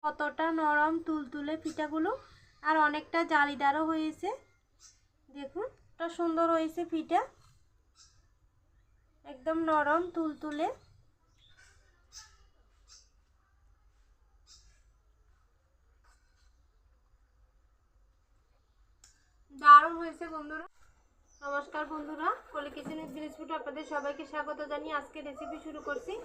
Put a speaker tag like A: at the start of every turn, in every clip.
A: কতটা নরম তুলতুলে পিঠাগুলো, আর অনেকটা জালিদারও হয়েছে। দেখুন কত সুন্দর হয়েছে পিঠা, একদম নরম তুলতুলে। দারুণ হয়েছে বন্ধুরা। নমস্কার বন্ধুরা, কলি কিচেন উইথ ভিলেজ ফুড আপনাদের সবাইকে স্বাগত জানিয়ে আজকে রেসিপি শুরু করছি।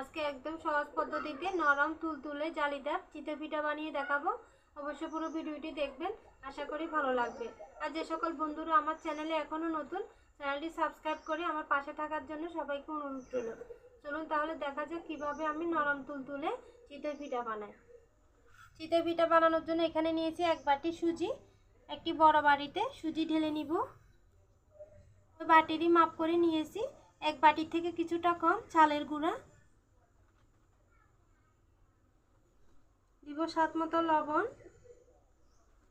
A: আজকে একদম সহজ পদ্ধতিতে নরম তুলতুলে জালিদার চিতই পিঠা বানিয়ে দেখাবো। অবশ্যই পুরো ভিডিওটি দেখবেন, আশা করি ভালো লাগবে। আর যে সকল বন্ধুরা আমার চ্যানেলে এখনও নতুন, চ্যানেলটি সাবস্ক্রাইব করে আমার পাশে থাকার জন্য সবাইকে অনুরোধ রইল। চলুন তাহলে দেখা যাক কীভাবে আমি নরম তুলতুলে চিতই পিঠা বানাই। চিতই পিঠা বানানোর জন্য এখানে নিয়েছি 1 বাটি সুজি। একটি বড় বাটিতে সুজি ঢেলে নিব। বাটিরই মাপ করে নিয়েছি। 1 বাটি থেকে কিছুটা কম চালের গুঁড়া দিব, স্বাদ মতো লবণ,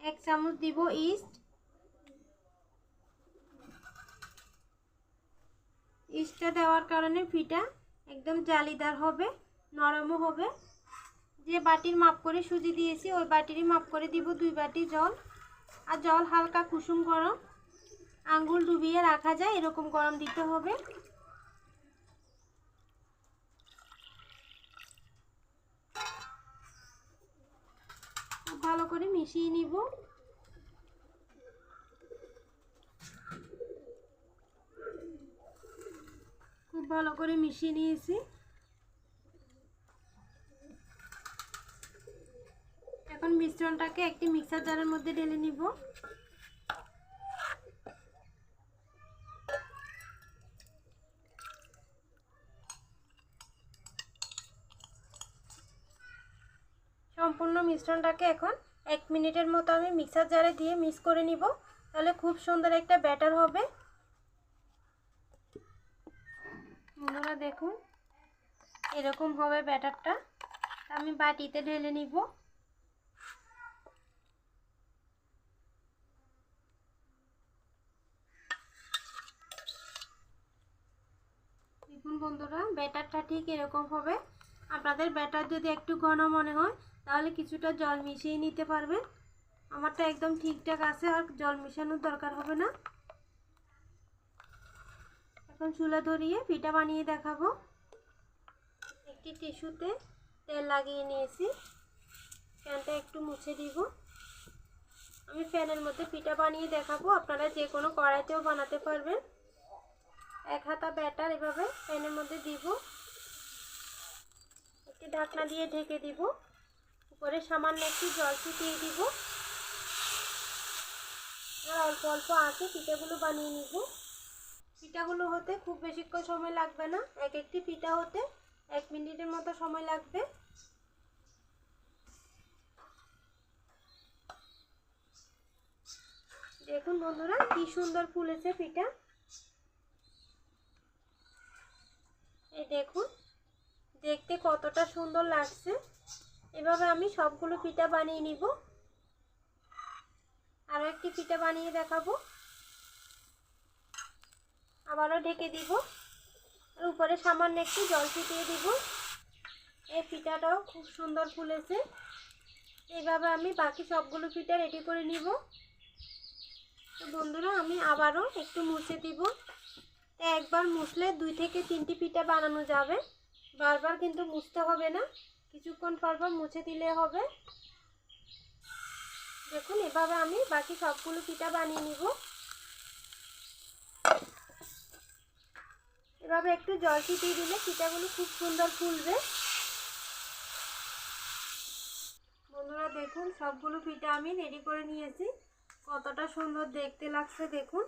A: 1 চামচ দিব ইস্ট। ইস্টটা দেওয়ার কারণে পিঠা একদম জালিদার হবে, নরমও হবে। যে বাটির মাপ করে সুজি দিয়েছি ওই বাটিরই মাপ করে দিব 2 বাটি জল। আর জল হালকা কুসুম গরম, আঙ্গুল ডুবিয়ে রাখা যায় এরকম গরম দিতে হবে। খুব ভালো করে মিশিয়ে নিব। খুব ভালো করে মিশিয়ে নিয়েছি। এখন মিশ্রণটাকে একটি মিক্সার জারের মধ্যে ঢেলে নিব। সম্পূর্ণ মিশ্রণটাকে এখন 1 মিনিটের মতো আমি মিক্সার জারে দিয়ে মিক্স করে নিব, তাহলে খুব সুন্দর একটা ব্যাটার হবে। বন্ধুরা দেখুন এরকম হবে ব্যাটারটা। আমি বাটিতে ঢেলে নিব। দেখুন বন্ধুরা ব্যাটারটা ঠিক এরকম হবে। আপনাদের ব্যাটার যদি একটু ঘন মনে হয় তাহলে কিছুটা জল মিশিয়ে নিতে পারবেন। আমারটা একদম ঠিকঠাক আছে, আর জল মেশানোর দরকার হবে না। এখন চুলা ধরিয়ে পিঠা বানিয়ে দেখাবো। একটি টিস্যুতে তেল লাগিয়ে নিয়েছি, ফ্যানটা একটু মুছে দিব। আমি ফ্যানের মধ্যে পিঠা বানিয়ে দেখাবো, আপনারা যে কোনো কড়াইতেও বানাতে পারবেন। 1 হাতা ব্যাটার এভাবে ফ্যানের মধ্যে দিব, একটি ঢাকনা দিয়ে ঢেকে দিব। উপরে সামান্য একটু জল ছিটিয়ে দিব, আর অল্প অল্প আঁচে পিঠাগুলো বানিয়ে নিব। পিঠাগুলো হতে খুব বেশিক্ষণ সময় লাগবে না, একটি পিঠা হতে 1 মিনিটের মতো সময় লাগবে। দেখুন বন্ধুরা কি সুন্দর ফুলেছে পিঠা। এই দেখুন দেখতে কতটা সুন্দর লাগছে। এভাবে আমি সবগুলো পিঠা বানিয়ে নিব। আরও একটি পিঠা বানিয়ে দেখাবো। আবারও ঢেকে দিব, আর উপরে সামান্য একটু জল ছিটিয়ে দিব। এই পিঠাটাও খুব সুন্দর ফুলেছে। এইভাবে আমি বাকি সবগুলো পিঠা রেডি করে নিব। তো বন্ধুরা আমি আবারও একটু মুছে দিব। একবার মুছলে 2 থেকে 3টি পিঠা বানানো যাবে, বারবার কিন্তু মুছতে হবে না, কিছুক্ষণ পর পর মুছে দিলে হবে। দেখুন এভাবে আমি বাকি সবগুলো পিঠা বানিয়ে নিব। এভাবে একটু জল ছিটিয়ে দিলে পিঠাগুলো খুব সুন্দর ফুলবে। বন্ধুরা দেখুন সবগুলো পিঠা আমি রেডি করে নিয়েছি, কতটা সুন্দর দেখতে লাগছে দেখুন।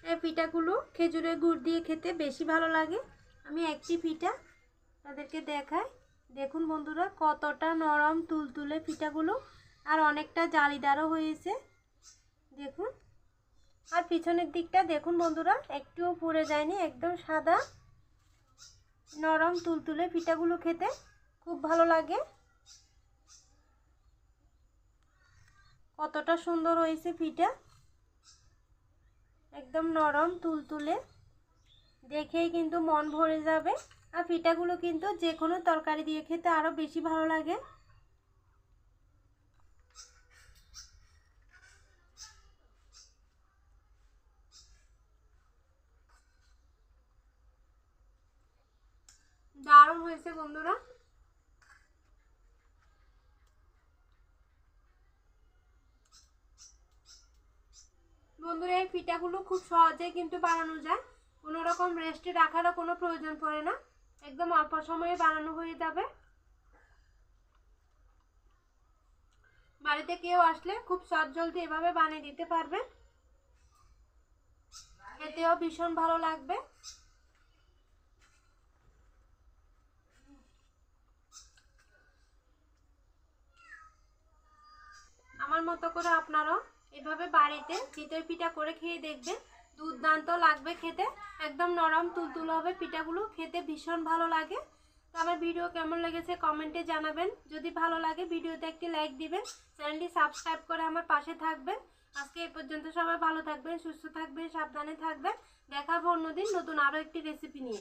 A: এই পিঠাগুলো খেজুরের গুড় দিয়ে খেতে বেশি ভালো লাগে। আমি একটি পিঠা তাদেরকে দেখাই। দেখুন বন্ধুরা কতটা নরম তুলতুলে পিঠাগুলো, আর অনেকটা জালিদারও হয়েছে দেখুন। আর পিছনের দিকটা দেখুন বন্ধুরা একটুও পুড়ে যায়নি, একদম সাদা নরম তুলতুলে পিঠাগুলো খেতে খুব ভালো লাগে। কতটা সুন্দর হয়েছে পিঠা, একদম নরম তুলতুলে। দেখেই কিন্তু মন ভরে যাবে। আর পিঠাগুলো কিন্তু যে কোনো তরকারি দিয়ে খেতে আরও বেশি ভালো লাগে। দারুণ হয়েছে বন্ধুরা। বন্ধুরা এই পিঠাগুলো খুব সহজে কিন্তু বানানো যায়, কোনো রকম রেস্টে রাখারও কোনো প্রয়োজন পড়ে না, একদম অল্প সময়ে বানানো হয়ে যাবে। বাড়িতে কেউ আসলে খুব সহজলদি এভাবে বানিয়ে দিতে পারবেন, খেতেও ভীষণ ভালো লাগবে। আমার মতো করে আপনারাও এভাবে বাড়িতে চিতই পিঠা করে খেয়ে দেখবেন, দুর্দান্ত লাগবে খেতে, একদম নরম তুলতুল হবে পিঠাগুলো, খেতে ভীষণ ভালো লাগে। তো আমার ভিডিও কেমন লেগেছে কমেন্টে জানাবেন, যদি ভালো লাগে ভিডিওতে একটি লাইক দিবেন, চ্যানেলটি সাবস্ক্রাইব করে আমার পাশে থাকবেন। আজকে এই পর্যন্ত, সবাই ভালো থাকবেন, সুস্থ থাকবেন, সাবধানে থাকবেন। দেখা হবে অন্যদিন নতুন আরও একটি রেসিপি নিয়ে।